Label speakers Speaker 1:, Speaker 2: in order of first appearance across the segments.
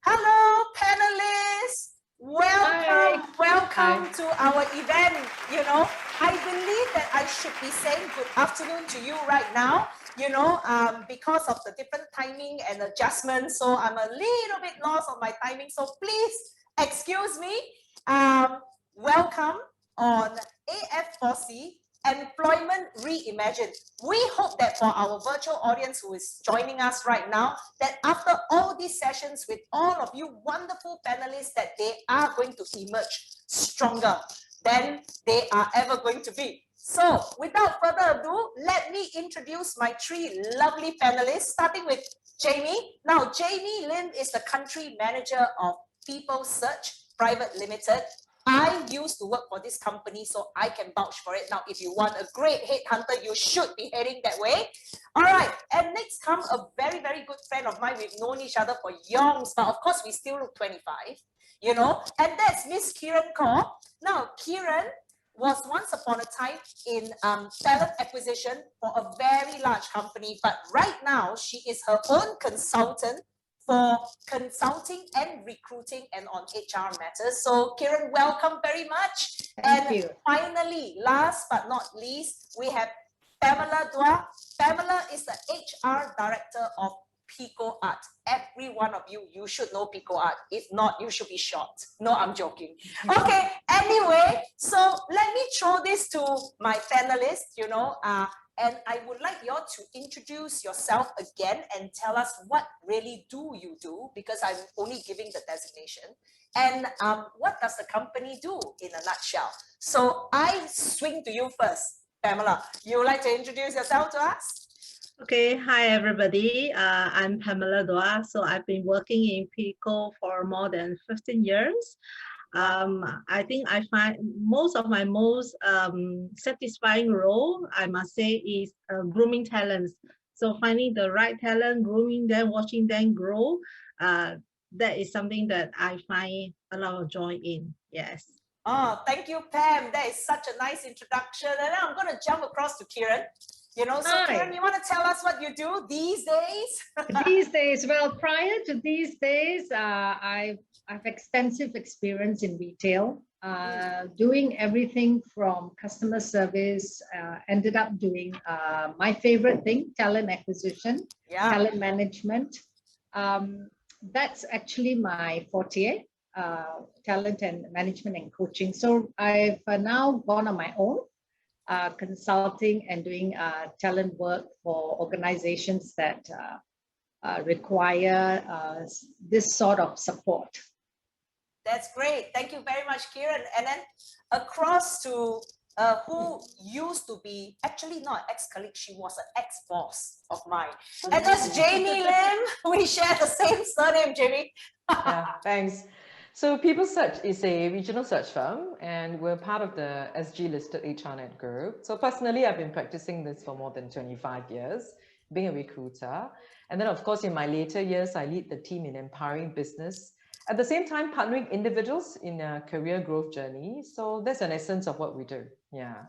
Speaker 1: Hello, panelists.
Speaker 2: Hi.
Speaker 1: Welcome
Speaker 2: Hi.
Speaker 1: to our event. I believe that I should be saying good afternoon to you right now, because of the different timing and adjustments. So I'm a little bit lost on my timing. So please excuse me. Welcome on AF4C, Employment Reimagined. We hope that for our virtual audience who is joining us right now, that after all these sessions with all of you wonderful panelists, that they are going to emerge stronger than they are ever going to be. So without further ado, let me introduce my three lovely panelists, starting with Jaime. Now, Jaime Lim is the country manager of PeopleSearch Private Limited. I used to work for this company, so I can vouch for it. Now, if you want a great headhunter, you should be heading that way. All right, and next comes a very, very good friend of mine. We've known each other for yonks, but of course, we still look 25, and that's Miss Kiran Kaur. Now, Kiran was once upon a time in talent acquisition for a very large company, but right now, she is her own consultant for consulting and recruiting and on HR matters. So Kiran, welcome very much.
Speaker 2: Thank you.
Speaker 1: Finally, last but not least, we have Pamela Dua. Pamela is the HR director of Pico Art. Every one of you should know Pico Art. If not, you should be shocked. No, I'm joking. Okay, anyway, so let me throw this to my panelists, and I would like you all to introduce yourself again and tell us what really do you do, because I'm only giving the designation. And what does the company do in a nutshell? So I swing to you first. Pamela, you would like to introduce yourself to us?
Speaker 2: Okay, hi everybody. I'm Pamela Dua. So I've been working in Pico for more than 15 years. I think I find most of my most satisfying role, I must say, is grooming talents. So finding the right talent, grooming them, watching them grow, that is something that I find a lot of joy in. Yes.
Speaker 1: Oh, thank you, Pam. That is such a nice introduction. And now I'm going to jump across to Kiran. So Kiran, you want to tell us what you do these days?
Speaker 3: These days, well, prior to these days, I've extensive experience in retail, doing everything from customer service, ended up doing my favorite thing, talent acquisition, talent management. That's actually my forte, talent and management and coaching. So I've now gone on my own, consulting and doing talent work for organizations that require this sort of support.
Speaker 1: That's great. Thank you very much, Kiran. And then across to who used to be, actually not ex-colleague, she was an ex-boss of mine. And that's Jaime Lim. We share the same surname, Jaime.
Speaker 4: Yeah, thanks. So PeopleSearch is a regional search firm, and we're part of the SG-listed HRNet group. So personally, I've been practicing this for more than 25 years, being a recruiter. And then, of course, in my later years, I lead the team in empowering business, at the same time partnering individuals in a career growth journey. So that's an essence of what we do. Yeah.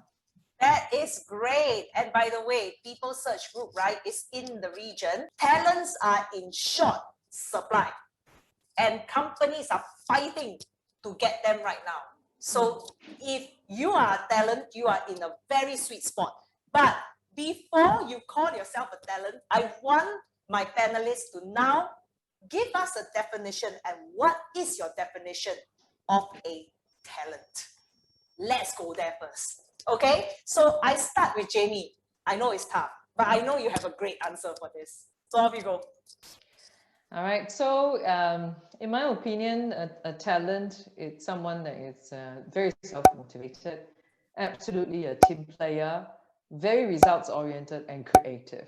Speaker 1: That is great. And by the way, PeopleSearch Group, right, is in the region. Talents are in short supply, and companies are fighting to get them right now. So if you are a talent, you are in a very sweet spot. But before you call yourself a talent, I want my panelists to now give us a definition. And what is your definition of a talent? Let's go there first. Okay, so I start with Jaime. I know it's tough, but I know you have a great answer for this. So off you go.
Speaker 4: All right. So in my opinion, a talent is someone that is very self-motivated, absolutely a team player, very results-oriented and creative.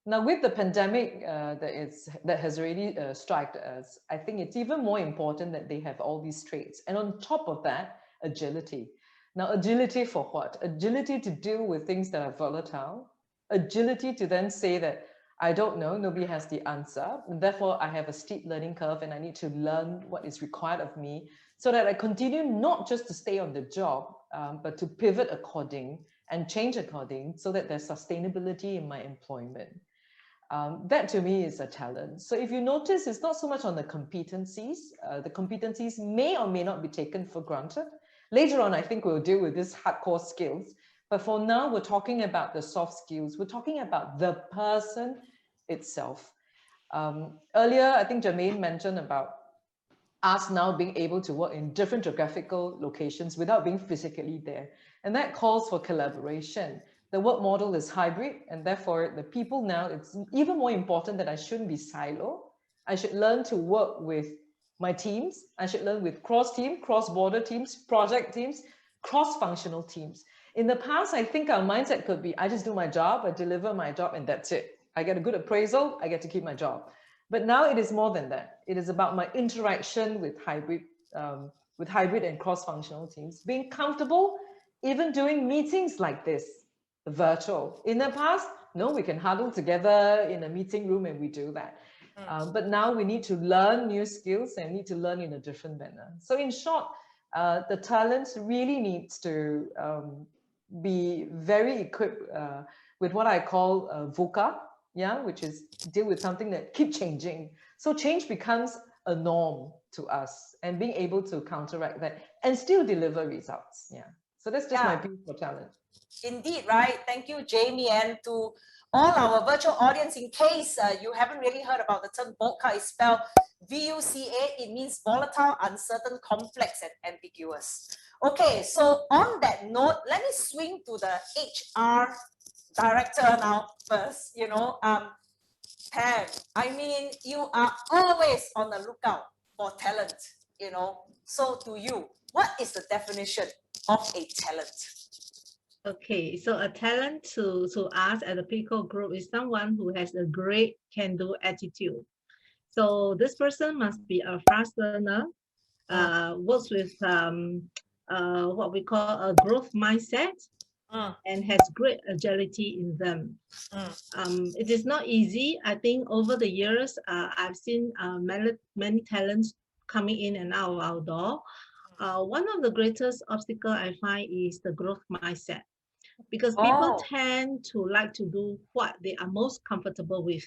Speaker 4: Now, with the pandemic that has already struck us, I think it's even more important that they have all these traits. And on top of that, agility. Now, agility for what? Agility to deal with things that are volatile. Agility to then say that, I don't know, nobody has the answer. And therefore, I have a steep learning curve and I need to learn what is required of me so that I continue not just to stay on the job, but to pivot according and change according so that there's sustainability in my employment. That to me is a talent. So if you notice, it's not so much on the competencies. The competencies may or may not be taken for granted. Later on, I think we'll deal with these hardcore skills. But for now, we're talking about the soft skills. We're talking about the person itself. Earlier, I think Jaime mentioned about us now being able to work in different geographical locations without being physically there. And that calls for collaboration. The work model is hybrid, and therefore the people now, it's even more important that I shouldn't be silo. I should learn to work with my teams. I should learn with cross-team, cross-border teams, project teams, cross-functional teams. In the past, I think our mindset could be, I just do my job, I deliver my job, and that's it. I get a good appraisal, I get to keep my job. But now it is more than that. It is about my interaction with hybrid and cross-functional teams, being comfortable even doing meetings like this, virtual. In the past, no, we can huddle together in a meeting room and we do that. But now we need to learn new skills and need to learn in a different manner. So in short, the talents really needs to be very equipped with what I call VUCA, yeah, which is deal with something that keep changing. So change becomes a norm to us, and being able to counteract that and still deliver results. Yeah. So that's just my view for talent.
Speaker 1: Indeed, right? Thank you, Jaime, and to all our virtual audience, in case you haven't really heard about the term VUCA, is spelled VUCA. It means volatile, uncertain, complex, and ambiguous. Okay, so on that note, let me swing to the HR director now first. You know, Pam, I mean, you are always on the lookout for talent, you know. So to you, what is the definition of a talent?
Speaker 2: Okay, so a talent to us at the Pico group is someone who has a great can-do attitude. So this person must be a fast learner, works with what we call a growth mindset, and has great agility in them. It is not easy. I think over the years, I've seen many talents coming in and out of our door. One of the greatest obstacles I find is the growth mindset, because people tend to like to do what they are most comfortable with,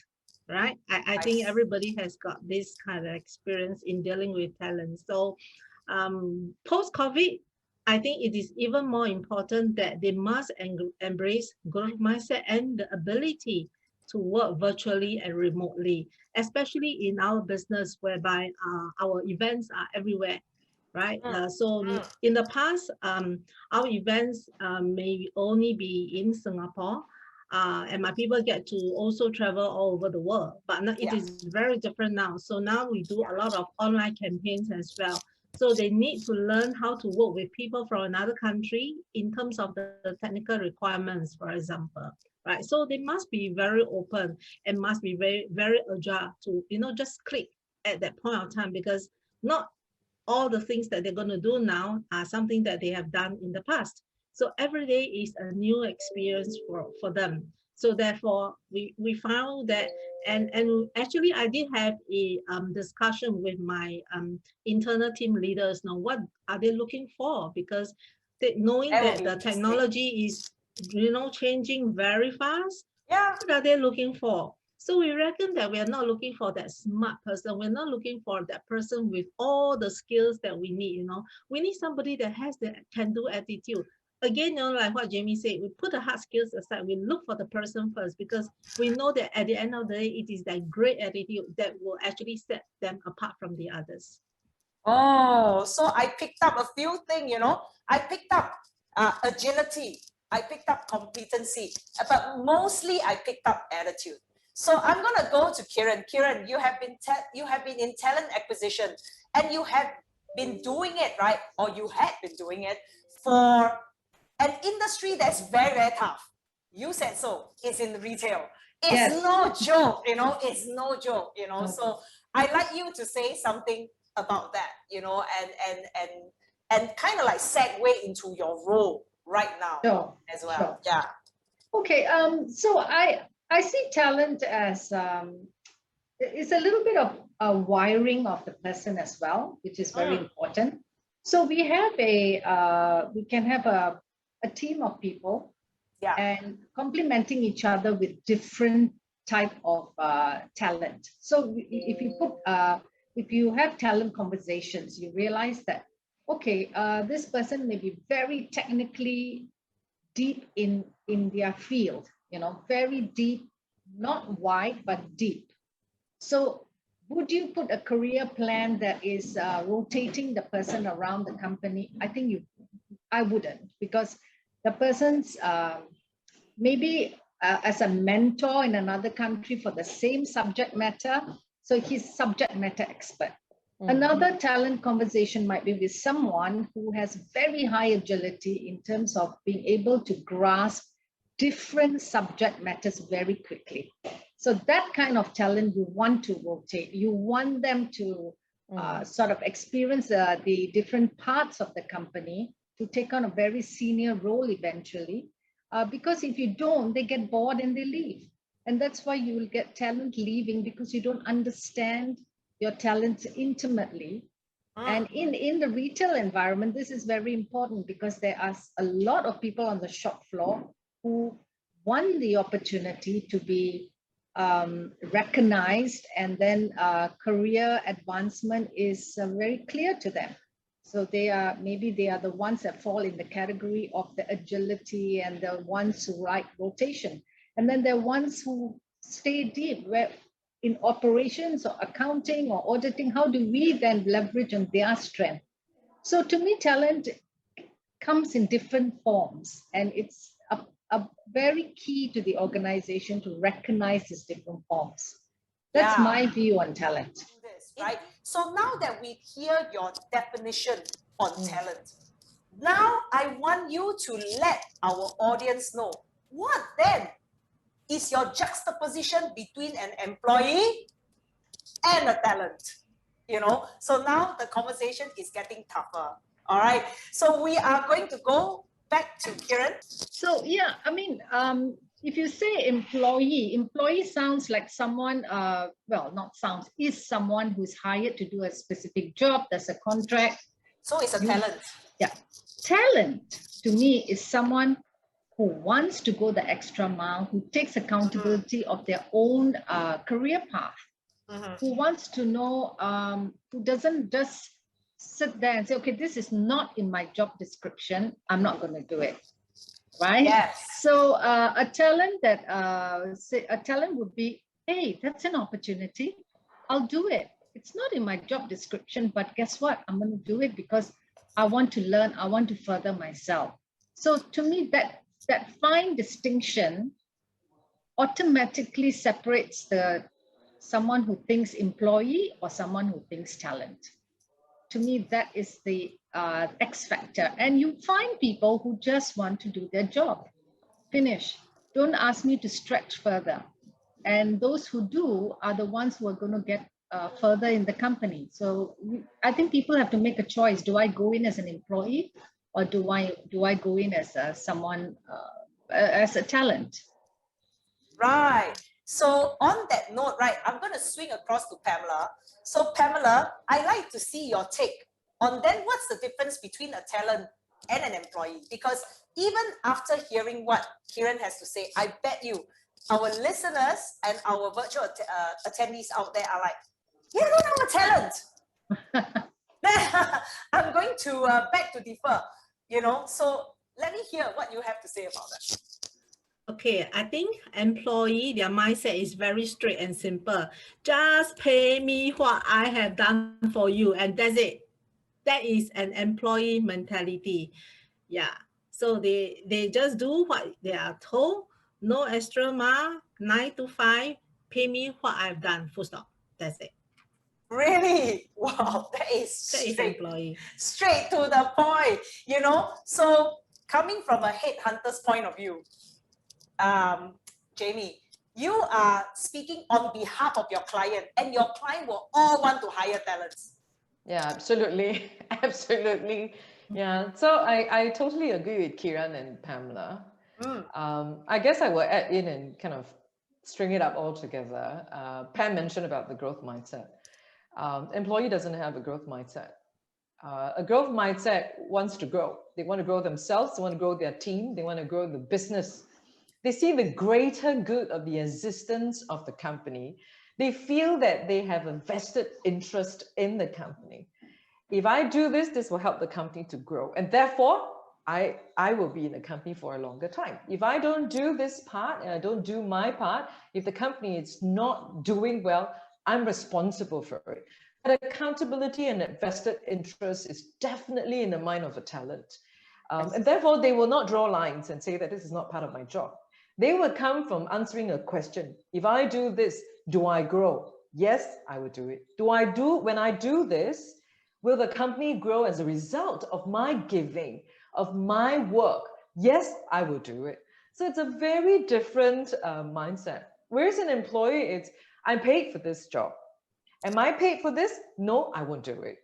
Speaker 2: right? I think everybody has got this kind of experience in dealing with talent. So post-COVID, I think it is even more important that they must embrace growth mindset and the ability to work virtually and remotely, especially in our business whereby our events are everywhere, right? So in the past, our events may only be in Singapore, and my people get to also travel all over the world, but now it is very different now. So now we do a lot of online campaigns as well. So they need to learn how to work with people from another country in terms of the technical requirements, for example, right? So they must be very open and must be very, very agile to, you know, just click at that point of time, because not all the things that they're going to do now are something that they have done in the past. So every day is a new experience for them. So therefore, we found that, and actually I did have a discussion with my internal team leaders. Now, what are they looking for? Because knowing that the technology is, you know, changing very fast, what are they looking for? So we reckon that we are not looking for that smart person. We're not looking for that person with all the skills that we need, you know. We need somebody that has the can-do attitude. Again, you know, like what Jaime said, we put the hard skills aside. We look for the person first, because we know that at the end of the day, it is that great attitude that will actually set them apart from the others.
Speaker 1: Oh, so I picked up a few things, you know. I picked up agility. I picked up competency, but mostly I picked up attitude. So I'm gonna go to Kiran. Kiran, you have been in talent acquisition, and you have been doing it, right? Or you had been doing it for an industry that's very, very tough. You said so. It's in retail. It's no joke, you know. It's no joke, you know. So I'd like you to say something about that, you know, and kind of like segue into your role right now as well. Yeah.
Speaker 3: Okay. So I see talent as it's a little bit of a wiring of the person as well, which is very important. So we have we can have a team of people, and complementing each other with different type of talent. So if you have talent conversations, you realize that, okay, this person may be very technically deep in their field, very deep, not wide, but deep. So would you put a career plan that is rotating the person around the company? I wouldn't, because the person's maybe as a mentor in another country for the same subject matter. So he's subject matter expert. Another talent conversation might be with someone who has very high agility in terms of being able to grasp different subject matters very quickly. So that kind of talent you want to rotate. You want them to sort of experience the different parts of the company, to take on a very senior role eventually. Because if you don't, they get bored and they leave. And that's why you will get talent leaving, because you don't understand your talents intimately. And in the retail environment, this is very important, because there are a lot of people on the shop floor who want the opportunity to be recognized, and then career advancement is very clear to them. So maybe they are the ones that fall in the category of the agility and the ones who like rotation. And then there are ones who stay deep, where in operations or accounting or auditing, how do we then leverage on their strength? So to me, talent comes in different forms, and it's a very key to the organization to recognize these different forms. That's my view on talent.
Speaker 1: Right. So now that we hear your definition on talent, now I want you to let our audience know, what then is your juxtaposition between an employee and a talent? So now the conversation is getting tougher. All right. So we are going to go back to Kiran.
Speaker 3: So yeah, I mean, if you say employee sounds like someone, well, not sounds, is someone who's hired to do a specific job. There's a contract.
Speaker 1: So it's a talent.
Speaker 3: Yeah. Talent to me is someone who wants to go the extra mile, who takes accountability of their own career path, who wants to know, who doesn't just sit there and say, okay, this is not in my job description, I'm not going to do it. Right?
Speaker 1: Yes.
Speaker 3: So a talent would be, hey, that's an opportunity, I'll do it. It's not in my job description, but guess what? I'm going to do it because I want to learn, I want to further myself. So to me, that fine distinction automatically separates someone who thinks employee or someone who thinks talent. To me, that is the X factor. And you find people who just want to do their job. Finish. Don't ask me to stretch further. And those who do are the ones who are going to get further in the company. So I think people have to make a choice. Do I go in as an employee, or do I go in as someone, as a talent?
Speaker 1: Right. So on that note, right, I'm going to swing across to Pamela. So Pamela, I like to see your take on then what's the difference between a talent and an employee? Because even after hearing what Kiran has to say, I bet you our listeners and our virtual attendees out there are like, yeah, no, I'm a talent. I'm going to beg to differ, so let me hear what you have to say about that.
Speaker 2: Okay, I think employee, their mindset is very straight and simple. Just pay me what I have done for you, and that's it. That is an employee mentality. Yeah. So they just do what they are told. No extra mile, 9 to 5, pay me what I've done, full stop. That's it.
Speaker 1: Really? Wow, that is
Speaker 2: employee.
Speaker 1: Straight to the point, So coming from a headhunter's point of view, Jaime, you are speaking on behalf of your client, and your client will all want to hire talents.
Speaker 4: Yeah, absolutely. Absolutely. Yeah. So I totally agree with Kiran and Pamela. I guess I will add in and kind of string it up all together. Pam mentioned about the growth mindset. Employee doesn't have a growth mindset. A growth mindset wants to grow. They want to grow themselves. They want to grow their team. They want to grow the business. They see the greater good of the existence of the company. They feel that they have a vested interest in the company. If I do this, this will help the company to grow. And therefore, I will be in the company for a longer time. If I don't do this part and I don't do my part, if the company is not doing well, I'm responsible for it. But accountability and vested interest is definitely in the mind of a talent. And therefore, they will not draw lines and say that this is not part of my job. They will come from answering a question. If I do this, do I grow? Yes, I will do it. When I do this, will the company grow as a result of my giving, of my work? Yes, I will do it. So it's a very different mindset. Whereas an employee, it's, I'm paid for this job. Am I paid for this? No, I won't do it.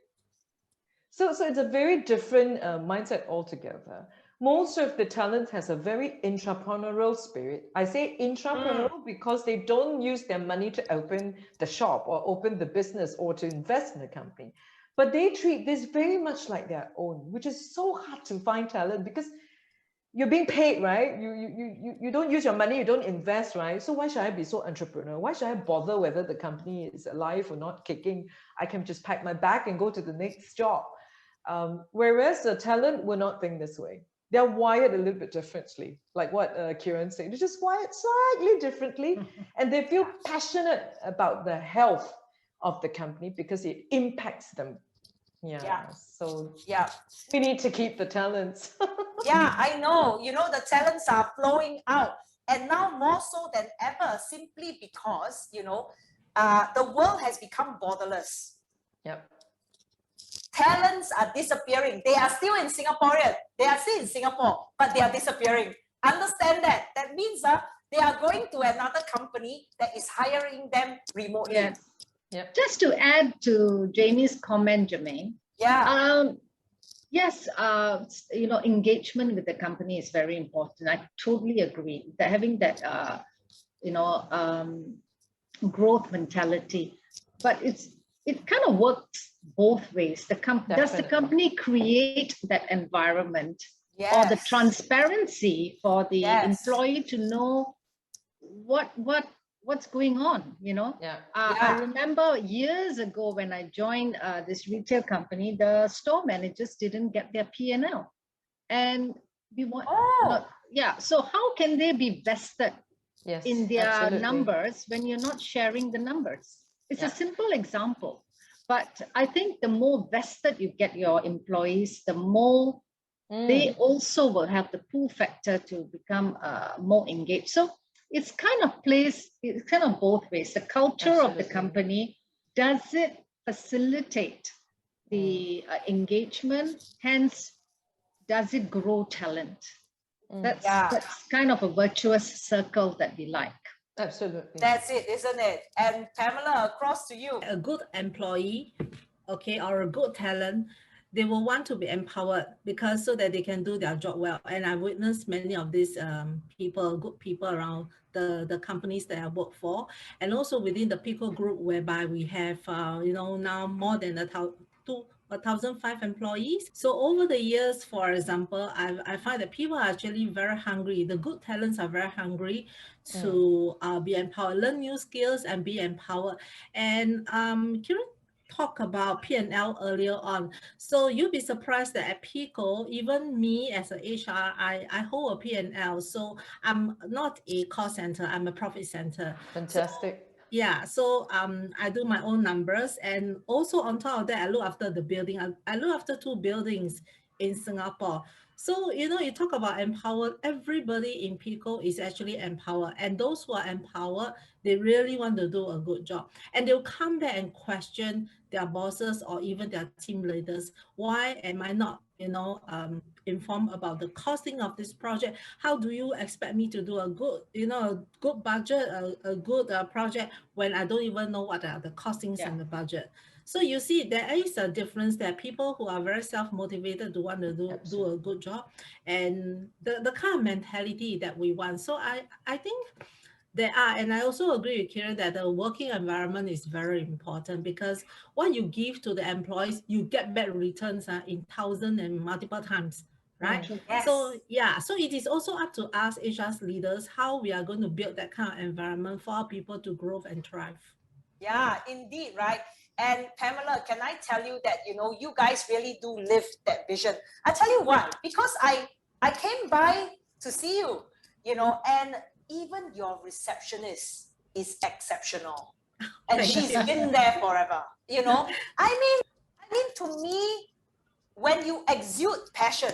Speaker 4: So it's a very different mindset altogether. Most of the talent has a very entrepreneurial spirit. I say entrepreneurial because they don't use their money to open the shop or open the business or to invest in the company. But they treat this very much like their own, which is so hard to find talent because you're being paid, right? You don't use your money, you don't invest, right? So why should I be so entrepreneurial? Why should I bother whether the company is alive or not kicking? I can just pack my bag and go to the next job. Whereas the talent will not think this way. They're wired a little bit differently, like what Kiran said. They're just wired slightly differently, and they feel passionate about the health of the company because it impacts them. Yeah. So
Speaker 1: Yeah.
Speaker 4: we need to keep the talents.
Speaker 1: Yeah, I know. You know, the talents are flowing out. And now more so than ever, simply because, you know, the world has become borderless.
Speaker 4: Yep.
Speaker 1: Talents are disappearing. They are still in Singaporean. They are still in Singapore, but they are disappearing. Understand that. That means they are going to another company that is hiring them remotely.
Speaker 3: Yes.
Speaker 4: Yep.
Speaker 3: Just to add to Jamie's comment, Jaime.
Speaker 1: Yeah.
Speaker 3: Yes, you know, engagement with the company is very important. I totally agree that having that, you know, growth mentality, but it kind of works both ways. Does the company create that environment or the transparency for the employee to know what's going on, you know? I remember years ago when I joined this retail company, the store managers didn't get their P&L. And we want, so how can they be vested in their numbers when you're not sharing the numbers? It's a simple example. But I think the more vested you get your employees, the more they also will have the pull factor to become more engaged. So it's kind of both ways. The culture of the company, does it facilitate the engagement? Hence, does it grow talent? That's kind of a virtuous circle that we like.
Speaker 4: Absolutely.
Speaker 1: That's it, isn't it? And Pamela, across to you.
Speaker 2: A good employee, okay, or a good talent, they will want to be empowered because so that they can do their job well. And I witnessed many of these people, good people around the companies that I work for, and also within the Pico group, whereby we have, you know, now more than 1,005 employees. So over the years, for example, I find that people are actually very hungry. The good talents are very hungry to be empowered, learn new skills and be empowered. And Kiran talk about P&L earlier on. So you'll be surprised that at Pico, even me as a HR, I hold a P&L. So I'm not a cost center, I'm a profit center.
Speaker 4: Fantastic.
Speaker 2: So I do my own numbers, and also on top of that, I look after the building. I look after 2 buildings in Singapore. So, you know, you talk about empowered, everybody in Pico is actually empowered, and those who are empowered, they really want to do a good job, and they'll come back and question their bosses or even their team leaders. Why am I not, you know, informed about the costing of this project? How do you expect me to do a good, you know, a good budget, a good project when I don't even know what are the costings and the budget? So you see, there is a difference that people who are very self-motivated to want to do a good job, and the kind of mentality that we want. So I think there are, and I also agree with Kiran that the working environment is very important, because what you give to the employees, you get back returns in thousands and multiple times, right?
Speaker 1: Yes.
Speaker 2: So yeah, so it is also up to us HR leaders how we are going to build that kind of environment for our people to grow and thrive.
Speaker 1: Yeah, indeed, right? And Pamela, can I tell you that, you guys really do live that vision? I tell you why, because I came by to see you, and even your receptionist is exceptional. And
Speaker 2: Thank
Speaker 1: she's
Speaker 2: you.
Speaker 1: been there forever, I mean, to me, when you exude passion,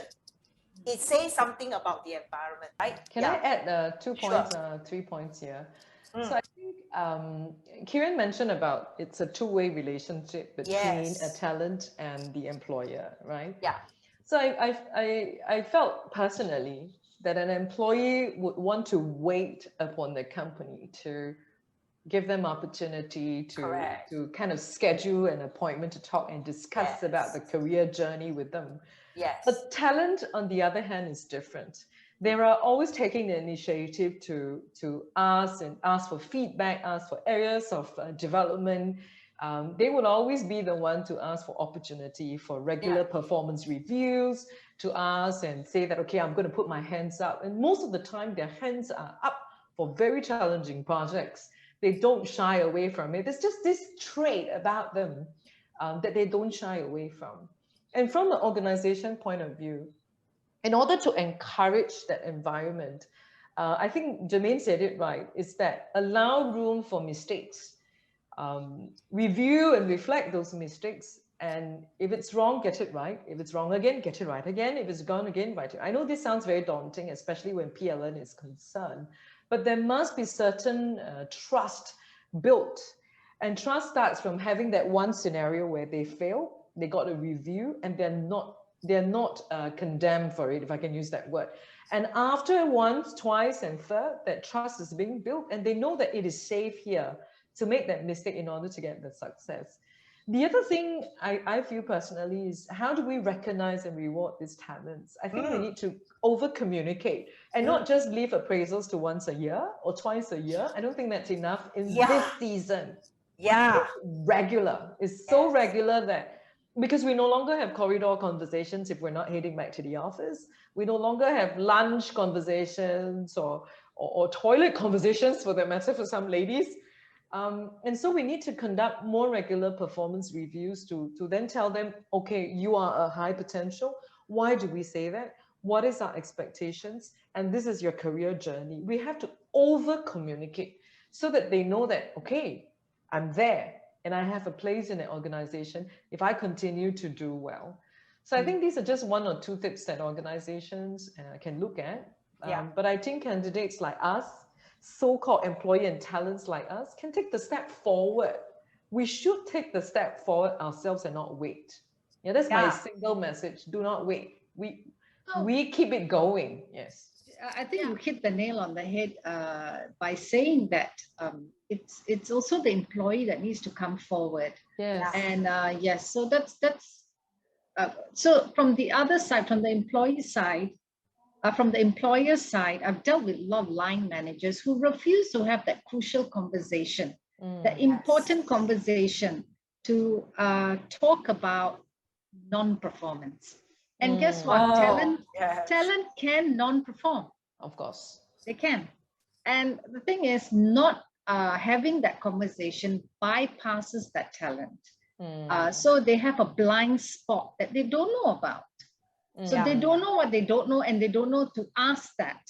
Speaker 1: it says something about the environment, right?
Speaker 4: Can I add 2
Speaker 1: Sure.
Speaker 4: points, 3 points here? So I think Kiran mentioned about it's a two-way relationship between a
Speaker 1: Yes.
Speaker 4: talent and the employer, right?
Speaker 1: Yeah.
Speaker 4: So I felt personally that an employee would want to wait upon the company to give them opportunity
Speaker 1: Correct.
Speaker 4: to kind of schedule an appointment to talk and discuss about the career journey with them.
Speaker 1: Yes.
Speaker 4: But talent, on the other hand, is different. They are always taking the initiative to ask for feedback, ask for areas of development. They will always be the one to ask for opportunity for regular performance reviews, to ask and say that, okay, I'm going to put my hands up. And most of the time, their hands are up for very challenging projects. They don't shy away from it. There's just this trait about them that they don't shy away from. And from the organization point of view, in order to encourage that environment, I think Jermaine said it right, is that allow room for mistakes. Review and reflect those mistakes. And if it's wrong, get it right. If it's wrong again, get it right again. If it's gone again, right. I know this sounds very daunting, especially when PLN is concerned, but there must be certain trust built. And trust starts from having that one scenario where they fail, they got a review, and they're not condemned for it, if I can use that word. And after once, twice, and third, that trust is being built, and they know that it is safe here to make that mistake in order to get the success. The other thing I feel personally is, how do we recognize and reward these talents? I think we need to over-communicate and not just leave appraisals to once a year or twice a year. I don't think that's enough in this season.
Speaker 1: Yeah.
Speaker 4: It's regular. It's so regular that, because we no longer have corridor conversations if we're not heading back to the office. We no longer have lunch conversations or toilet conversations, for that matter, for some ladies. And so we need to conduct more regular performance reviews to then tell them, okay, you are a high potential. Why do we say that? What is our expectations? And this is your career journey. We have to over-communicate so that they know that, okay, I'm there and I have a place in the organization if I continue to do well. So I think these are just one or two tips that organizations can look at. But I think candidates like us, so-called employee and talents like us, can take the step forward. We should take the step forward ourselves and not wait. Yeah, that's my single message. Do not wait. We keep it going. Yes.
Speaker 3: I think you hit the nail on the head by saying that it's also the employee that needs to come forward.
Speaker 4: Yes.
Speaker 3: And yes, so that's so from the other side, from the employee side, from the employer's side, I've dealt with a lot of line managers who refuse to have that crucial conversation, the important conversation to talk about non-performance. And guess what? Talent can non-perform.
Speaker 4: Of course.
Speaker 3: They can. And the thing is, not having that conversation bypasses that talent. So they have a blind spot that they don't know about. So they don't know what they don't know, and they don't know to ask that,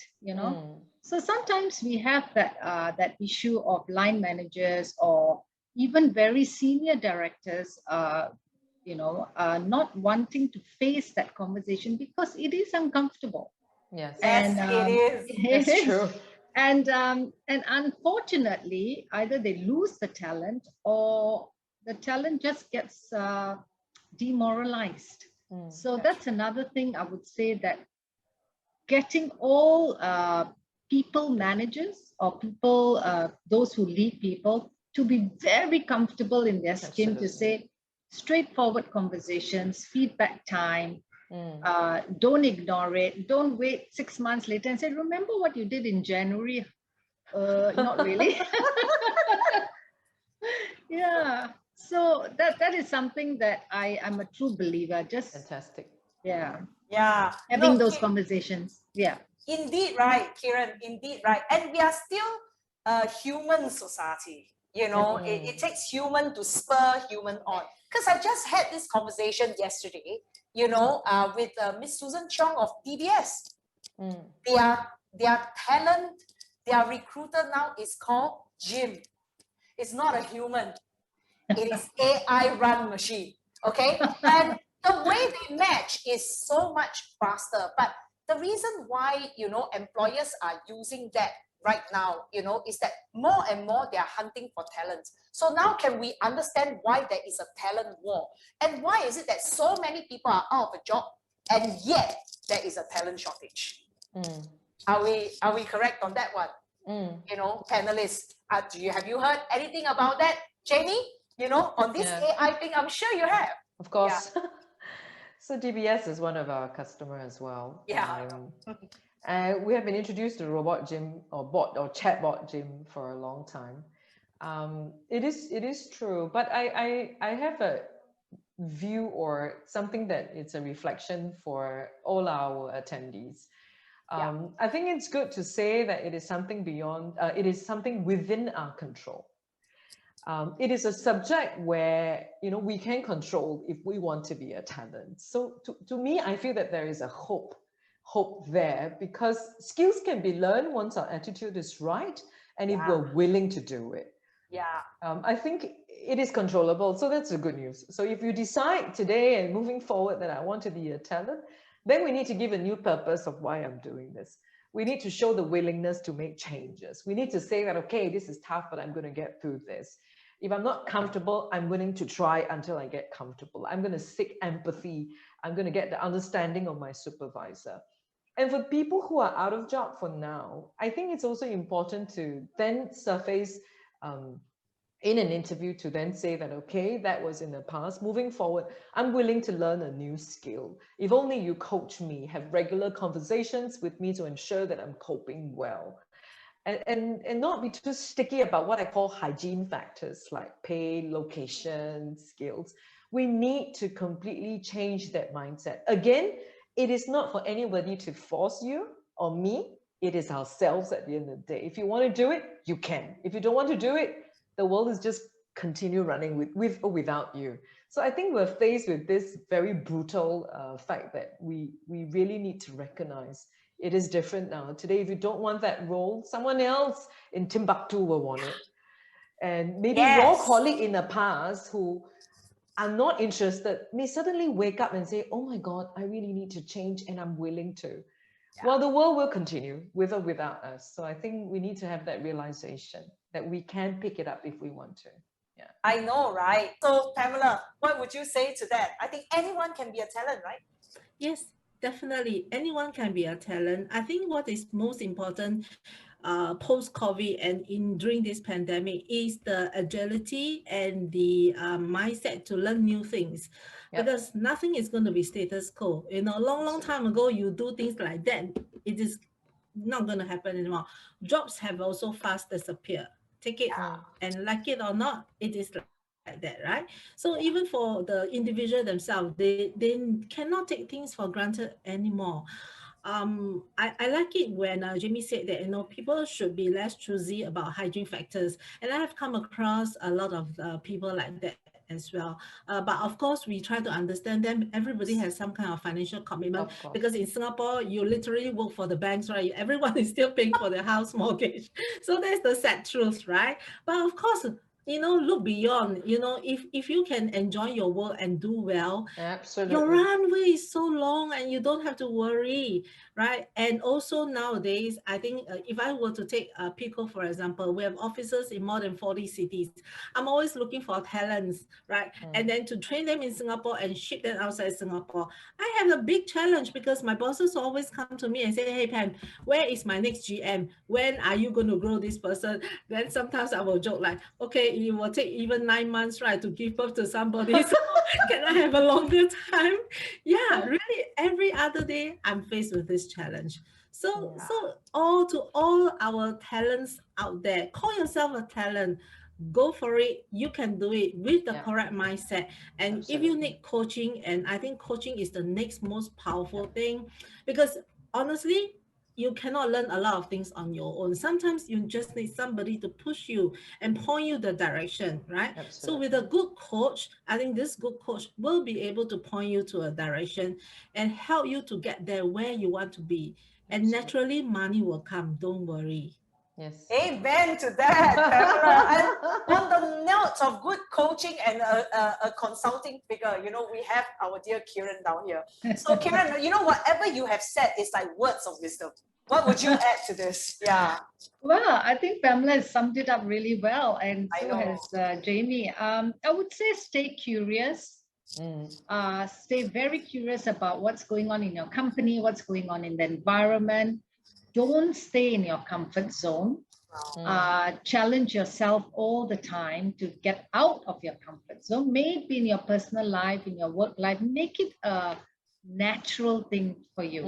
Speaker 3: So sometimes we have that issue of line managers or even very senior directors, not wanting to face that conversation because it is uncomfortable.
Speaker 4: Yes.
Speaker 3: And
Speaker 1: it is.
Speaker 4: That's true.
Speaker 3: And unfortunately, either they lose the talent or the talent just gets demoralized. So that's another thing I would say, that getting all people managers or people, those who lead people, to be very comfortable in their skin, to say straightforward conversations, feedback time, don't ignore it, don't wait 6 months later and say, remember what you did in January? Not really. Yeah. So that is something that I'm a true believer. Just
Speaker 4: fantastic.
Speaker 3: Yeah.
Speaker 1: Yeah.
Speaker 3: having
Speaker 1: No,
Speaker 3: those conversations. Yeah.
Speaker 1: indeed right, Kiran, indeed right. And we are still a human society. You know, it takes human to spur human on. Because I just had this conversation yesterday, you know, with Miss Susan Cheong of DBS. Their talent, their recruiter now is called Jim. It's not a human. It is AI run machine. Okay. And the way they match is so much faster. But the reason why, you know, employers are using that right now, you know, is that more and more they are hunting for talent. So now can we understand why there is a talent war? And why is it that so many people are out of a job and yet there is a talent shortage? Are we correct on that one? You know, panelists, have you heard anything about that, Jaime? You know, on this AI thing, I'm sure you have.
Speaker 4: Of course. So DBS is one of our customers as well.
Speaker 1: Yeah.
Speaker 4: And we have been introduced to robot gym or bot or chatbot gym for a long time. It is true, but I have a view or something that it's a reflection for all our attendees. I think it's good to say that it is something beyond, it is something within our control. It is a subject where, you know, we can control if we want to be a talent. So to me, I feel that there is a hope there, because skills can be learned once our attitude is right and if we're willing to do it.
Speaker 1: Yeah.
Speaker 4: I think it is controllable. So that's the good news. So if you decide today and moving forward that I want to be a talent, then we need to give a new purpose of why I'm doing this. We need to show the willingness to make changes. We need to say that, okay, this is tough, but I'm going to get through this. If I'm not comfortable, I'm willing to try until I get comfortable. I'm going to seek empathy. I'm going to get the understanding of my supervisor. And for people who are out of job for now, I think it's also important to then surface in an interview to then say that, okay, that was in the past. Moving forward, I'm willing to learn a new skill. If only you coach me, have regular conversations with me to ensure that I'm coping well. And not be too sticky about what I call hygiene factors like pay, location, skills. We need to completely change that mindset. Again, it is not for anybody to force you or me. It is ourselves at the end of the day. If you want to do it, you can. If you don't want to do it, the world is just continue running with or without you. So I think we're faced with this very brutal fact that we really need to recognize it is different now. Today, if you don't want that role, someone else in Timbuktu will want it. And maybe your colleague in the past who are not interested may suddenly wake up and say, oh my God, I really need to change and I'm willing to. Well, the world will continue with or without us. So I think we need to have that realization that we can pick it up if we want to. Yeah.
Speaker 1: I know, right? So Pamela, what would you say to that? I think anyone can be a talent, right?
Speaker 2: Yes, definitely. Anyone can be a talent. I think what is most important post-COVID and during this pandemic is the agility and the mindset to learn new things. Because nothing is going to be status quo. You know, long time ago, you do things like that, it is not going to happen anymore. Jobs have also fast disappeared. Take it and like it or not, it is like that, right? So even for the individual themselves, they cannot take things for granted anymore. I like it when Jaime said that, you know, people should be less choosy about hygiene factors, and I have come across a lot of people like that as well. But of course, we try to understand them. Everybody has some kind of financial commitment, because in Singapore, you literally work for the banks, right? Everyone is still paying for their house mortgage. So that's the sad truth, right? But of course, you know, look beyond, you know, if you can enjoy your work and do well,
Speaker 4: absolutely,
Speaker 2: your runway is so long and you don't have to worry, right? And also nowadays, I think if I were to take Pico, for example, we have offices in more than 40 cities. I'm always looking for talents, right? And then to train them in Singapore and ship them outside Singapore. I have a big challenge because my bosses always come to me and say, hey, Pam, where is my next GM? When are you going to grow this person? Then sometimes I will joke like, okay, it will take even 9 months, right, to give birth to somebody. So can I have a longer time? Yeah, really, every other day I'm faced with this challenge. So all our talents out there, call yourself a talent. go for it. You can do it with the
Speaker 4: Yeah.
Speaker 2: correct mindset. And if you need coaching, and I think coaching is the next most powerful thing, because honestly, you cannot learn a lot of things on your own. Sometimes you just need somebody to push you and point you the direction, right? So with a good coach, I think this good coach will be able to point you to a direction and help you to get there where you want to be. And naturally, money will come. Don't worry.
Speaker 4: Yes.
Speaker 1: Amen to that, Pamela. And on the note of good coaching and a consulting figure, you know, we have our dear Kiran down here. So Kiran, you know, whatever you have said is like words of wisdom. What would you add to this? Yeah.
Speaker 3: Well, I think Pamela has summed it up really well, and
Speaker 1: I
Speaker 3: so
Speaker 1: know.
Speaker 3: has Jaime. I would say stay curious. Stay very curious about what's going on in your company, what's going on in the environment. Don't stay in your comfort zone. Challenge yourself all the time to get out of your comfort zone. Maybe in your personal life, in your work life, make it a natural thing for you.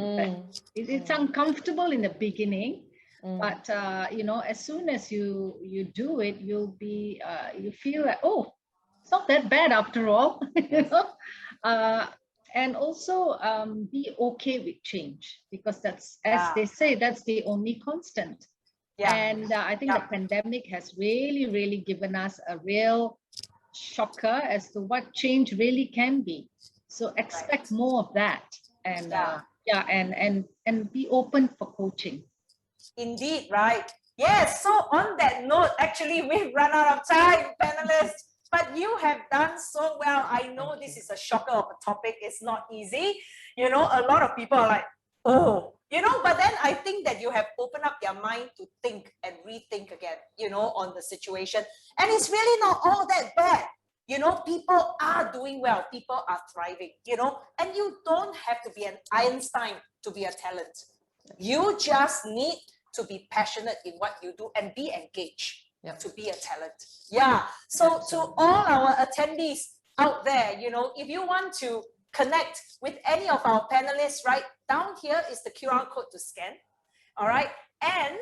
Speaker 3: It's uncomfortable in the beginning, but you know, as soon as you do it, you'll be you feel like, oh, it's not that bad after all. You know? And also be okay with change, because that's, as they say, that's the only constant. And I think the pandemic has really given us a real shocker as to what change really can be. So expect more of that, and and be open for coaching.
Speaker 1: Indeed, right? Yes. So on that note, actually, we've run out of time, panelists. But you have done so well. I know this is a shocker of a topic. It's not easy. You know, a lot of people are like, oh, you know, but then I think that you have opened up their mind to think and rethink again, you know, on the situation. And it's really not all that bad. You know, people are doing well. People are thriving, you know, and you don't have to be an Einstein to be a talent. You just need to be passionate in what you do and be engaged to be a talent. Yeah. So to all our attendees out there, you know, if you want to connect with any of our panelists, right, down here is the QR code to scan. All right. And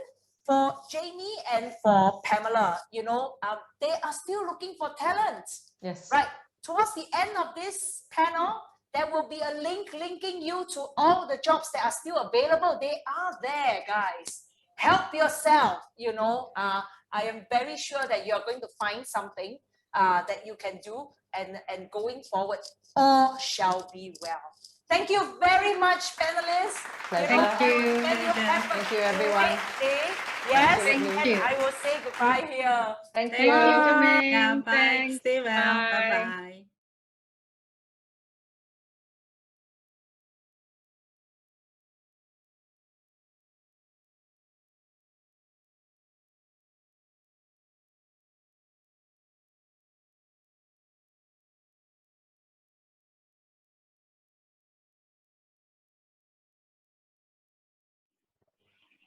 Speaker 1: for Jaime and for Pamela, you know, they are still looking for talent.
Speaker 4: Yes.
Speaker 1: Right. Towards the end of this panel, there will be a link linking you to all the jobs that are still available. They are there, guys. Help yourself, you know. I am very sure that you're going to find something that you can do, and going forward, all shall be well. Thank you very much, panelists.
Speaker 3: Thank you.
Speaker 1: Thank
Speaker 4: you, everyone.
Speaker 1: Day. Yes,
Speaker 3: Thank you.
Speaker 1: I will say goodbye here.
Speaker 4: Thank
Speaker 3: Thank you, Jermaine.
Speaker 2: Yeah, bye.
Speaker 3: Thanks.
Speaker 2: Stay well.
Speaker 3: Bye.
Speaker 2: Bye-bye.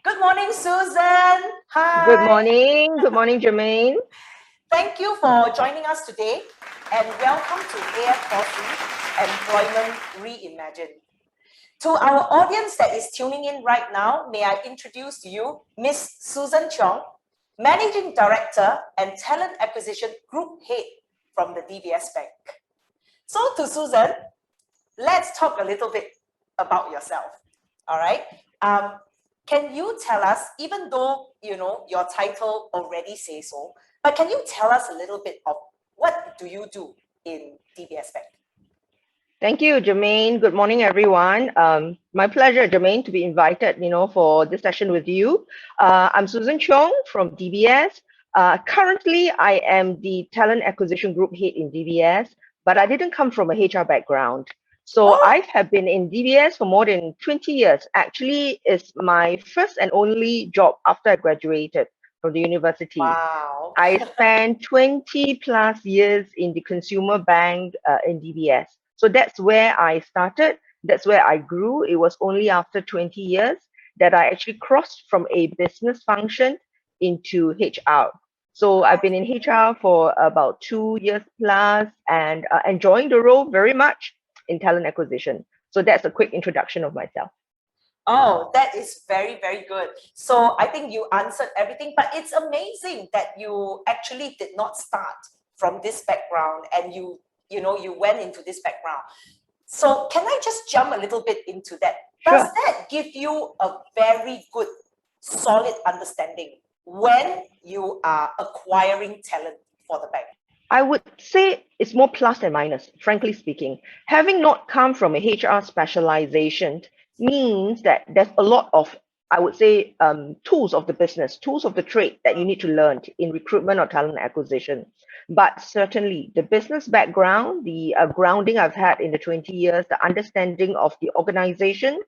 Speaker 1: Good morning, Susan. Hi.
Speaker 5: Good morning. Good morning, Jermaine.
Speaker 1: Thank you for joining us today, and welcome to AF4C Employment Reimagined. To our audience that is tuning in right now, may I introduce to you Miss Susan Cheong, Managing Director and Talent Acquisition Group Head from the DBS Bank. So to Susan, let's talk a little bit about yourself. All right. Can you tell us, even though you know your title already says so, but can you tell us a little bit of what do you do in DBS Bank?
Speaker 5: Thank you, Jermaine. Good morning, everyone. My pleasure, Jermaine, to be invited, for this session with you. I'm Susan Cheong from DBS. Currently, I am the Talent Acquisition Group Head in DBS, but I didn't come from a HR background. So I have been in DBS for more than 20 years. Actually, it's my first and only job after I graduated from the university.
Speaker 1: Wow.
Speaker 5: I spent 20 plus years in the consumer bank in DBS. So that's where I started. That's where I grew. It was only after 20 years that I actually crossed from a business function into HR. So I've been in HR for about 2 years plus and enjoying the role very much in talent acquisition. So that's a quick introduction of myself.
Speaker 1: Oh, that is very, very good. So I think you answered everything, but it's amazing that you actually did not start from this background and you went into this background. So can I just jump a little bit into that? Does
Speaker 5: Sure.
Speaker 1: that give you a very good, solid understanding when you are acquiring talent for the bank?
Speaker 5: I would say it's more plus than minus, frankly speaking. Having not come from a HR specialization means that there's a lot of, I would say, tools of the business, tools of the trade that you need to learn in recruitment or talent acquisition. But certainly the business background, the grounding I've had in the 20 years, the understanding of the organization,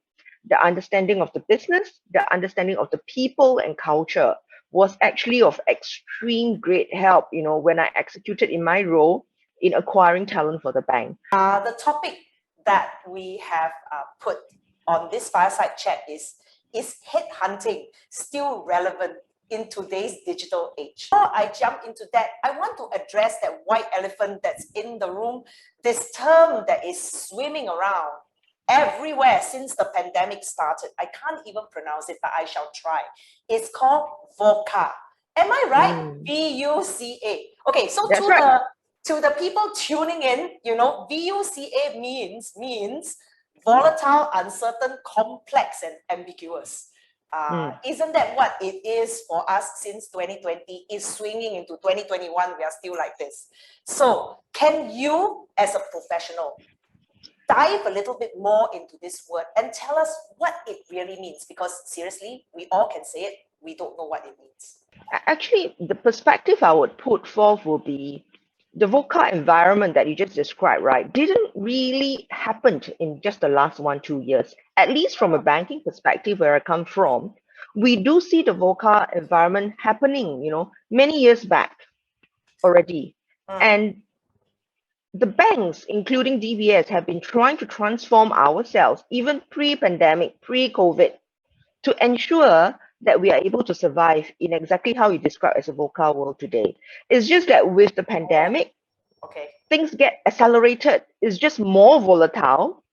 Speaker 5: the understanding of the business, the understanding of the people and culture was actually of extreme great help, when I executed in my role in acquiring talent for the bank.
Speaker 1: The topic that we have put on this fireside chat is headhunting still relevant in today's digital age? Before I jump into that, I want to address that white elephant that's in the room, this term that is swimming around everywhere since the pandemic started. I can't even pronounce it, but I shall try. It's called VUCA. Am I right? VUCA. Okay, so
Speaker 5: That's right.
Speaker 1: to the people tuning in, VUCA means volatile, uncertain, complex, and ambiguous. Isn't that what it is for us since 2020 is swinging into 2021? We are still like this. So can you, as a professional, dive a little bit more into this word and tell us what it really means? Because seriously, we all can say it. We don't know what it means.
Speaker 5: Actually, the perspective I would put forth will be the VUCA environment that you just described, right, didn't really happen in just the last 1-2 years. At least from a banking perspective, where I come from, we do see the VUCA environment happening, many years back already. And the banks, including DBS, have been trying to transform ourselves, even pre-pandemic, pre-COVID, to ensure that we are able to survive in exactly how you describe as a VUCA world today. It's just that with the pandemic, things get accelerated. It's just more volatile.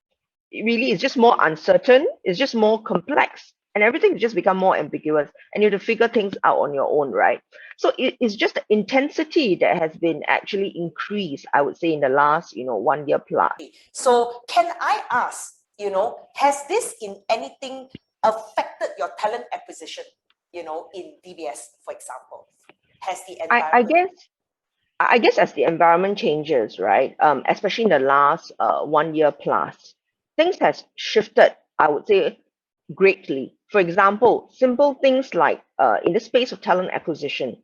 Speaker 5: It's just more uncertain. It's just more complex. And everything has just become more ambiguous. And you have to figure things out on your own, right? So it's just the intensity that has been actually increased, I would say, in the last, 1 year plus.
Speaker 1: So can I ask, has this in anything affected your talent acquisition, in DBS, for example? Has the environment...
Speaker 5: I guess as the environment changes, right, especially in the last 1 year plus, things has shifted, I would say, greatly. For example, simple things like in the space of talent acquisition,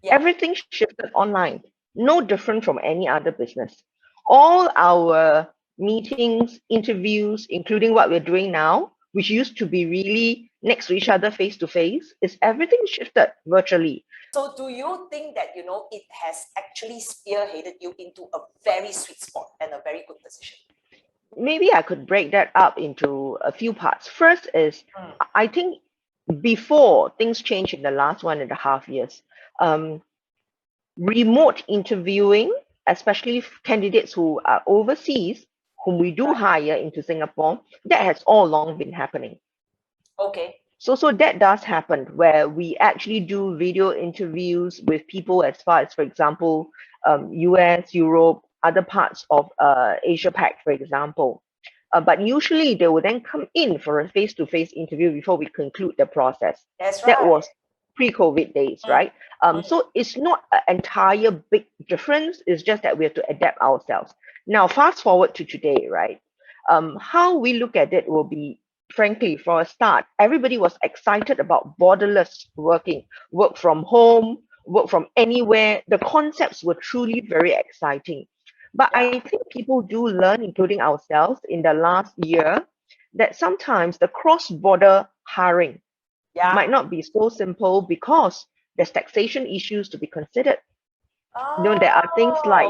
Speaker 5: everything shifted online, no different from any other business. All our meetings, interviews, including what we're doing now, which used to be really next to each other face to face, is everything shifted virtually.
Speaker 1: So do you think that, it has actually spearheaded you into a very sweet spot and a very good position?
Speaker 5: Maybe I could break that up into a few parts. First is, I think before things changed in the last 1.5 years, remote interviewing, especially candidates who are overseas, whom we do hire into Singapore, that has all along been happening.
Speaker 1: Okay.
Speaker 5: So that does happen, where we actually do video interviews with people as far as, for example, US, Europe, other parts of Asia Pac, for example. But usually they will then come in for a face-to-face interview before we conclude the process.
Speaker 1: That's right.
Speaker 5: That was pre-COVID days, right? So it's not an entire big difference. It's just that we have to adapt ourselves. Now, fast forward to today, right? How we look at it will be, frankly, for a start, everybody was excited about borderless working, work from home, work from anywhere. The concepts were truly very exciting. But I think people do learn, including ourselves, in the last year, that sometimes the cross-border hiring might not be so simple because there's taxation issues to be considered. There are things like,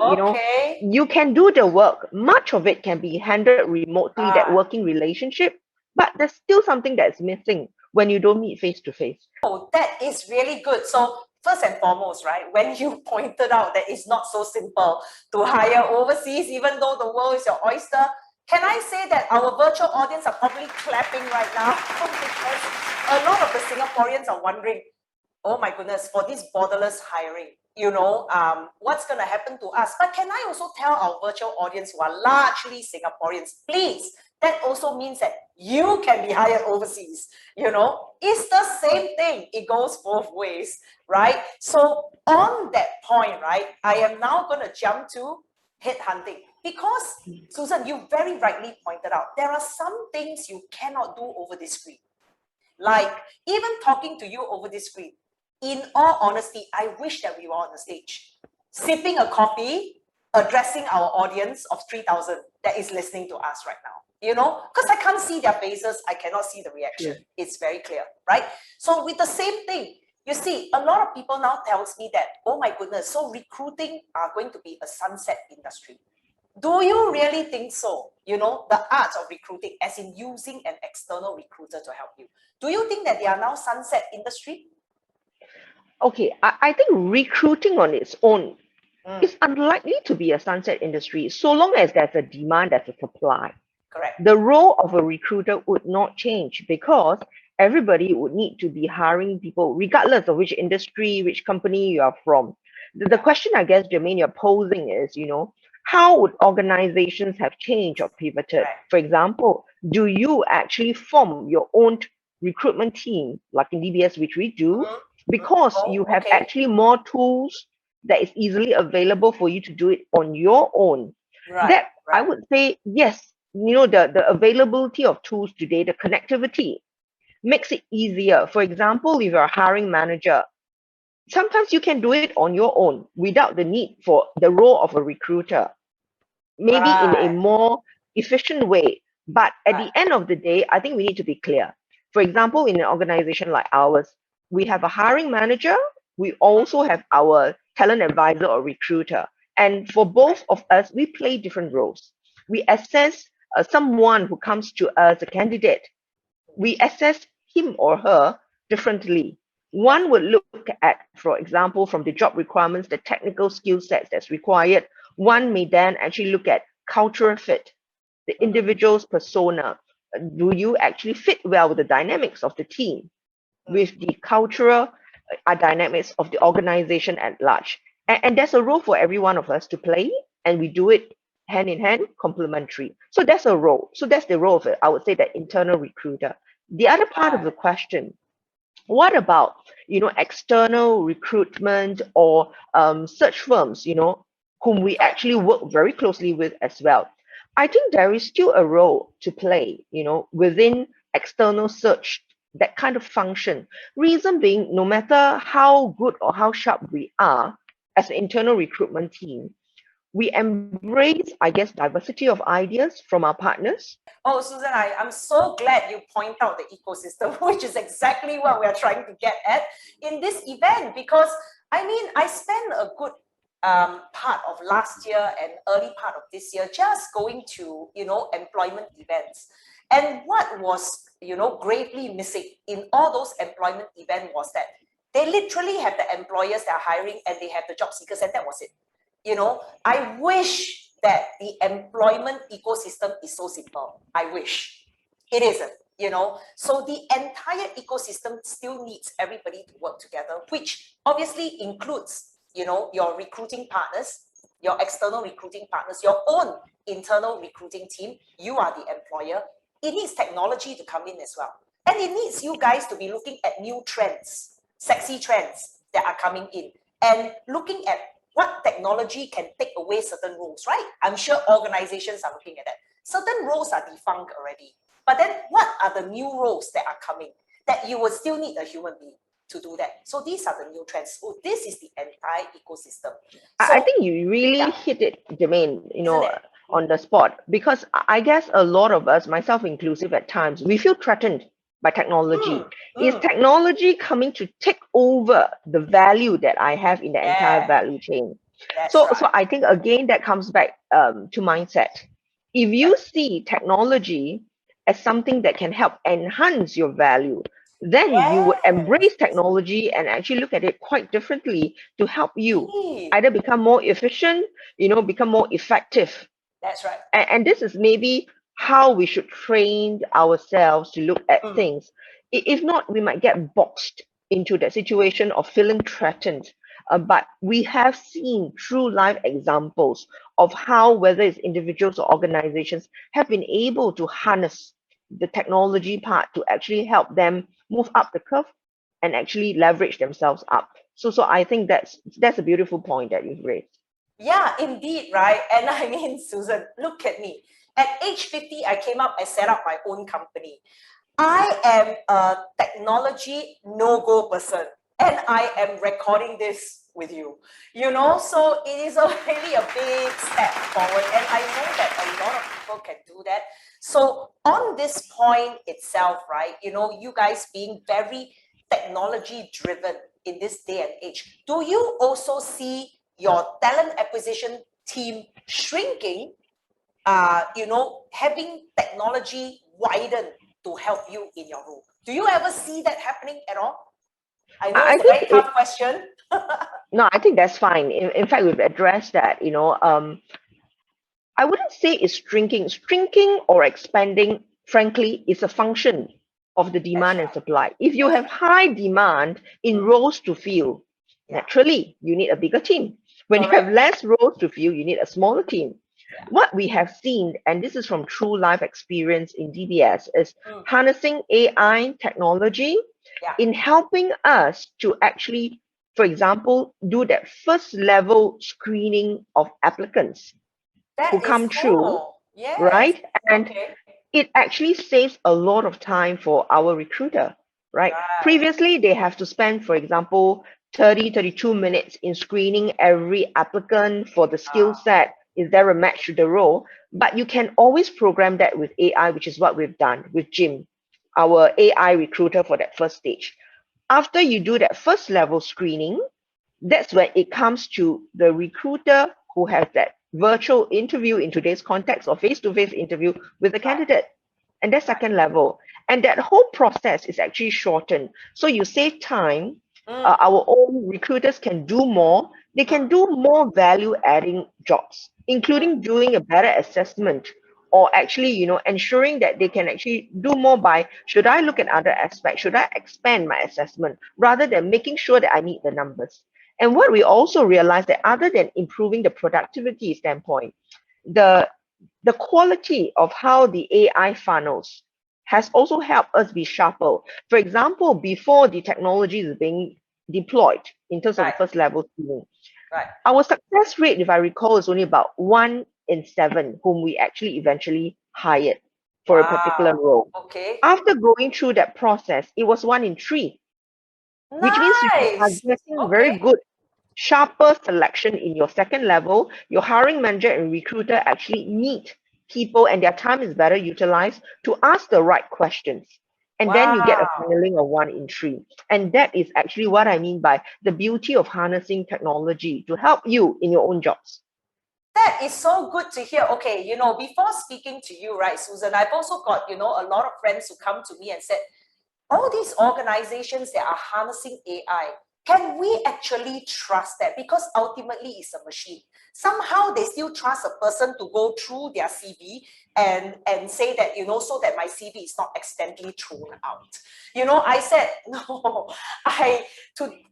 Speaker 5: you can do the work. Much of it can be handled remotely, that working relationship, but there's still something that's missing when you don't meet face to face.
Speaker 1: Oh, that is really good. So first and foremost, right, when you pointed out that it's not so simple to hire overseas, even though the world is your oyster, Can I say that our virtual audience are probably clapping right now because a lot of the Singaporeans are wondering, oh my goodness, for this borderless hiring, what's going to happen to us? But can I also tell our virtual audience who are largely Singaporeans, please, that also means that you can be hired overseas, it's the same thing. It goes both ways, right? So on that point, right, I am now going to jump to headhunting because, Susan, you very rightly pointed out, there are some things you cannot do over this screen. Like even talking to you over this screen, in all honesty, I wish that we were on the stage, sipping a coffee, addressing our audience of 3,000 that is listening to us right now. Because I can't see their faces, I cannot see the reaction. Yeah. It's very clear, right? So with the same thing, you see, a lot of people now tells me that, oh my goodness, so recruiting are going to be a sunset industry. Do you really think so? The art of recruiting, as in using an external recruiter to help you. Do you think that they are now sunset industry?
Speaker 5: Okay, I think recruiting on its own is unlikely to be a sunset industry so long as there's a demand, there's a supply.
Speaker 1: Correct.
Speaker 5: The role of a recruiter would not change because everybody would need to be hiring people regardless of which industry, which company you are from. The question I guess, Jermaine, you're posing is, how would organizations have changed or pivoted? For example, do you actually form your own recruitment team, like in DBS, which we do, because you have actually more tools that is easily available for you to do it on your own? That I would say, yes, the availability of tools today, the connectivity makes it easier. For example, if you're a hiring manager, sometimes you can do it on your own without the need for the role of a recruiter, maybe in a more efficient way. But at the end of the day, I think we need to be clear. For example, in an organization like ours, we have a hiring manager. We also have our talent advisor or recruiter. And for both of us, we play different roles. We assess someone who comes to us, a candidate. We assess him or her differently. One would look at, for example, from the job requirements, the technical skill sets that's required. One may then actually look at cultural fit, the individual's persona. Do you actually fit well with the dynamics of the team, with the cultural dynamics of the organization at large? And there's a role for every one of us to play, and we do it hand in hand, complementary. So that's a role. So that's the role of it. I would say that internal recruiter. The other part of the question, what about, external recruitment or search firms, whom we actually work very closely with as well? I think there is still a role to play, within external search, that kind of function. Reason being, no matter how good or how sharp we are as an internal recruitment team, we embrace, I guess, diversity of ideas from our partners.
Speaker 1: Oh, Susan, I'm so glad you point out the ecosystem, which is exactly what we're trying to get at in this event, because I spent a good part of last year and early part of this year just going to, employment events. And what was, gravely missing in all those employment events was that they literally have the employers that are hiring and they have the job seekers, and that was it. I wish that the employment ecosystem is so simple. I wish it isn't, So the entire ecosystem still needs everybody to work together, which obviously includes, your recruiting partners, your external recruiting partners, your own internal recruiting team. You are the employer. It needs technology to come in as well. And it needs you guys to be looking at new trends, sexy trends that are coming in, and looking at what technology can take away certain roles, right? I'm sure organizations are looking at that. Certain roles are defunct already. But then what are the new roles that are coming that you will still need a human being to do that? So these are the new trends. So this is the entire ecosystem. So,
Speaker 5: I think you really hit it, Jermaine, on the spot, because I guess a lot of us, myself inclusive at times, we feel threatened by technology. Is technology coming to take over the value that I have in the entire value chain? So I think, again, that comes back to mindset. If you see technology as something that can help enhance your value, then you would embrace technology and actually look at it quite differently to help you either become more efficient, become more effective.
Speaker 1: That's right.
Speaker 5: And this is maybe how we should train ourselves to look at
Speaker 1: Mm.
Speaker 5: things. If not, we might get boxed into that situation of feeling threatened. But we have seen true life examples of how, whether it's individuals or organizations, have been able to harness the technology part to actually help them move up the curve and actually leverage themselves up. So I think that's a beautiful point that you've raised.
Speaker 1: Yeah, indeed, right? And I mean, Susan, look at me. At age 50, I came up and set up my own company. I am a technology no-go person, and I am recording this with you. You know, so it is really a big step forward, and I know that a lot of people can do that. So on this point itself, right, you know, you guys being very technology driven in this day and age, do you also see your talent acquisition team shrinking, you know, having technology widen to help you in your role? Do you ever see that happening at all? I know
Speaker 5: I
Speaker 1: it's a very
Speaker 5: think
Speaker 1: tough question.
Speaker 5: no, I think that's fine. In fact, we've addressed that. I wouldn't say it's shrinking. Shrinking or expanding, frankly, is a function of the demand and supply. If you have high demand in roles to fill,
Speaker 1: Yeah.
Speaker 5: naturally, you need a bigger team. When you have less roles to fill, you need a smaller team.
Speaker 1: Yeah.
Speaker 5: What we have seen, and this is from true life experience in DBS, is
Speaker 1: Mm.
Speaker 5: harnessing AI technology
Speaker 1: Yeah.
Speaker 5: in helping us to actually, for example, do that first level screening of applicants
Speaker 1: That
Speaker 5: who
Speaker 1: is
Speaker 5: come through,
Speaker 1: cool. Yes.
Speaker 5: right? And
Speaker 1: Okay.
Speaker 5: it actually saves a lot of time for our recruiter, right?
Speaker 1: Right.
Speaker 5: Previously, they have to spend, for example, 32 minutes in screening every applicant for the skill set. Is there a match to the role? But you can always program that with AI, which is what we've done with Jim, our AI recruiter for that first stage. After you do that first level screening, that's when it comes to the recruiter who has that virtual interview in today's context or face-to-face interview with the candidate. And that's second level. And that whole process is actually shortened. So you save time.
Speaker 1: Mm.
Speaker 5: Our own recruiters can do more. They can do more value-adding jobs, including doing a better assessment or actually, ensuring that they can actually do more by, should I look at other aspects? Should I expand my assessment rather than making sure that I meet the numbers? And what we also realized that other than improving the productivity standpoint, the quality of how the AI funnels has also helped us be sharper. For example, before the technology is being deployed in terms of the
Speaker 1: Right.
Speaker 5: first level screening,
Speaker 1: Right.
Speaker 5: our success rate, if I recall, is only about 1 in 7 whom we actually eventually hired for a particular role.
Speaker 1: Okay.
Speaker 5: After going through that process, it was 1 in 3, which means you are
Speaker 1: Nice.
Speaker 5: getting very
Speaker 1: Okay.
Speaker 5: good sharper selection in your second level. Your hiring manager and recruiter actually meet people and their time is better utilized to ask the right questions. And then you get a
Speaker 1: Wow.
Speaker 5: paneling of 1 in 3. And that is actually what I mean by the beauty of harnessing technology to help you in your own jobs.
Speaker 1: That is so good to hear. Okay, you know, before speaking to you, right, Susan, I've also got, you know, a lot of friends who come to me and said, all these organizations that are harnessing AI, can we actually trust that? Because ultimately it's a machine. Somehow they still trust a person to go through their CV and say that, you know, so that my CV is not accidentally thrown out. You know, I said, no,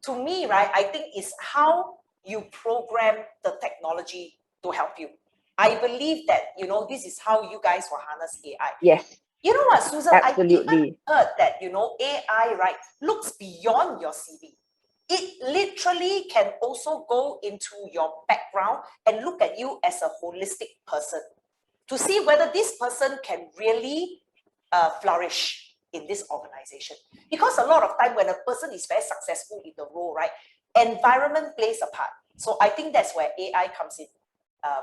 Speaker 1: to me, right, I think it's how you program the technology to help you. I believe that, you know, this is how you guys will harness AI.
Speaker 5: Yes.
Speaker 1: You know what, Susan, I even
Speaker 5: Absolutely.
Speaker 1: heard that, you know, AI, right, looks beyond your CV. It literally can also go into your background and look at you as a holistic person to see whether this person can really flourish in this organization. Because a lot of time when a person is very successful in the role, right, environment plays a part. So I think that's where AI comes in.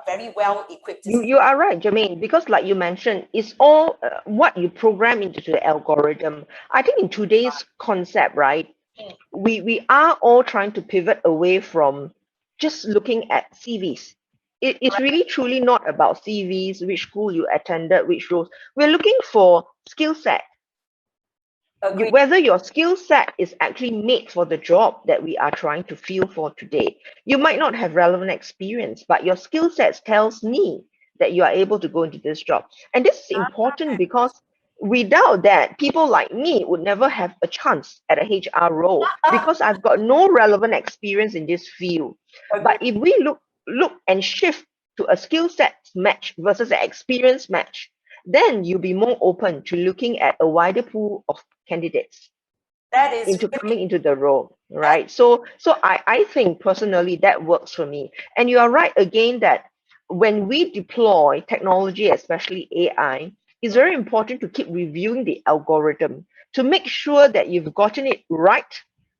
Speaker 1: Very well equipped.
Speaker 5: You are right, Jermaine, because like you mentioned, it's all what you program into the algorithm. I think in today's concept, right, we are all trying to pivot away from just looking at CVs. It's really truly not about CVs, which school you attended, which roles. We're looking for skill set.
Speaker 1: Agreed.
Speaker 5: Whether your skill set is actually made for the job that we are trying to fill for today. You might not have relevant experience, but your skill sets tells me that you are able to go into this job. And this is important because without that, people like me would never have a chance at a HR role because I've got no relevant experience in this field. But if we look and shift to a skill set match versus an experience match, then you'll be more open to looking at a wider pool of candidates
Speaker 1: That is
Speaker 5: into
Speaker 1: really
Speaker 5: coming into the role, right? So I think personally that works for me. And you are right again that when we deploy technology, especially AI, it's very important to keep reviewing the algorithm to make sure that you've gotten it right,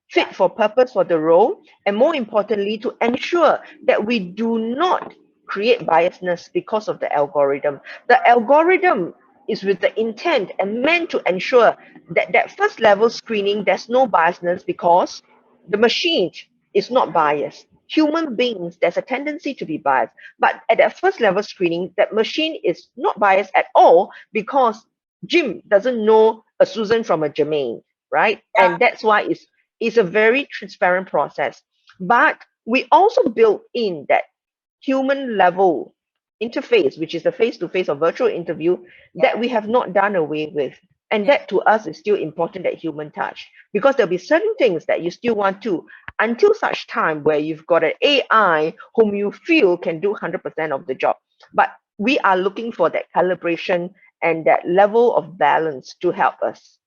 Speaker 5: fit for purpose for the role, and more importantly, to ensure that we do not create biasness because of the algorithm. The algorithm is with the intent and meant to ensure that that first level screening, there's no biasness because the machine is not biased. Human beings, there's a tendency to be biased. But at that first level screening, that machine is not biased at all because Jim doesn't know a Susan from a Jermaine, right?
Speaker 1: Yeah.
Speaker 5: And that's why it's a very transparent process. But we also built in that human level interface, which is the face-to-face or virtual interview, that we have not done away with. And that to us is still important, that human touch, because there'll be certain things that you still want to, until such time where you've got an AI whom you feel can do 100% of the job. But we are looking for that calibration and that level of balance to help us.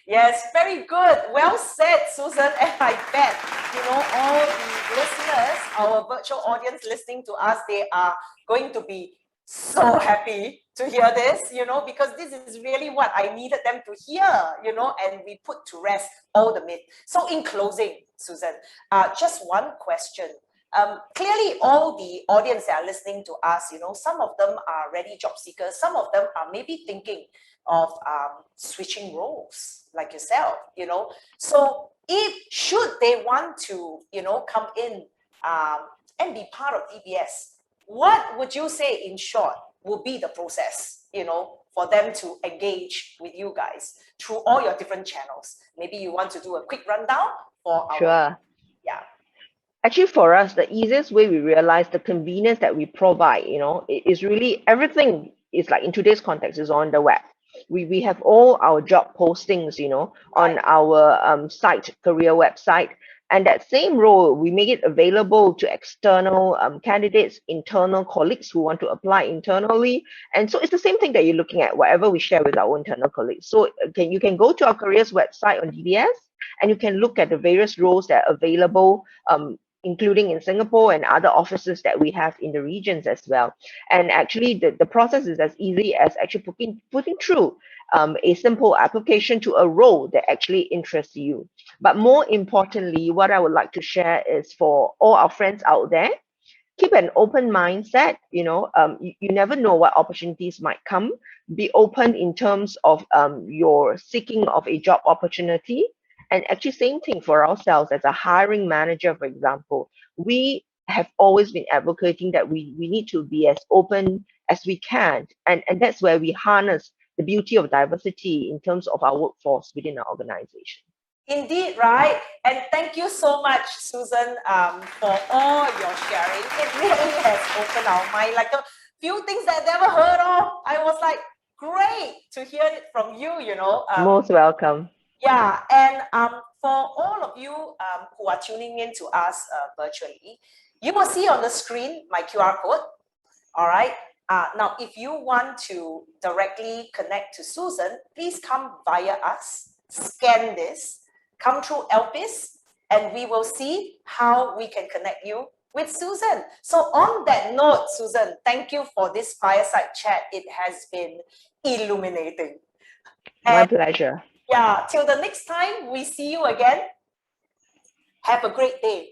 Speaker 1: Yes, very good. Well said, Susan. And I bet, all the listeners, our virtual audience listening to us, they are going to be so happy to hear this, because this is really what I needed them to hear, and we put to rest all the myth. So in closing, Susan, just one question. Clearly all the audience that are listening to us, some of them are ready job seekers, some of them are maybe thinking of switching roles like yourself, so should they want to, come in and be part of DBS, what would you say in short will be the process, for them to engage with you guys through all your different channels? Maybe you want to do a quick rundown for our...
Speaker 5: Sure.
Speaker 1: Yeah.
Speaker 5: Actually, for us, the easiest way we realize the convenience that we provide, it is really everything is like in today's context is on the web. We have all our job postings, on our site, career website. And that same role, we make it available to external candidates, internal colleagues who want to apply internally. And so it's the same thing that you're looking at, whatever we share with our internal colleagues. So you can go to our careers website on DBS, and you can look at the various roles that are available, including in Singapore and other offices that we have in the regions as well. And actually, the process is as easy as actually putting through a simple application to a role that actually interests you. But more importantly, what I would like to share is for all our friends out there, keep an open mindset. You never know what opportunities might come. Be open in terms of your seeking of a job opportunity. And actually, same thing for ourselves as a hiring manager, for example. We have always been advocating that we need to be as open as we can. And that's where we harness the beauty of diversity in terms of our workforce within our organization.
Speaker 1: Indeed, right? And thank you so much, Susan, for all your sharing. It really has opened our mind. Like a few things that I've never heard of. I was like, great to hear it from you,
Speaker 5: Most welcome.
Speaker 1: Yeah, and for all of you who are tuning in to us virtually, you will see on the screen my QR code. All right. Now, if you want to directly connect to Susan, please come via us, scan this, come through LPIS, and we will see how we can connect you with Susan. So on that note, Susan, thank you for this fireside chat. It has been illuminating.
Speaker 5: My pleasure.
Speaker 1: Yeah, till the next time we see you again, have a great day.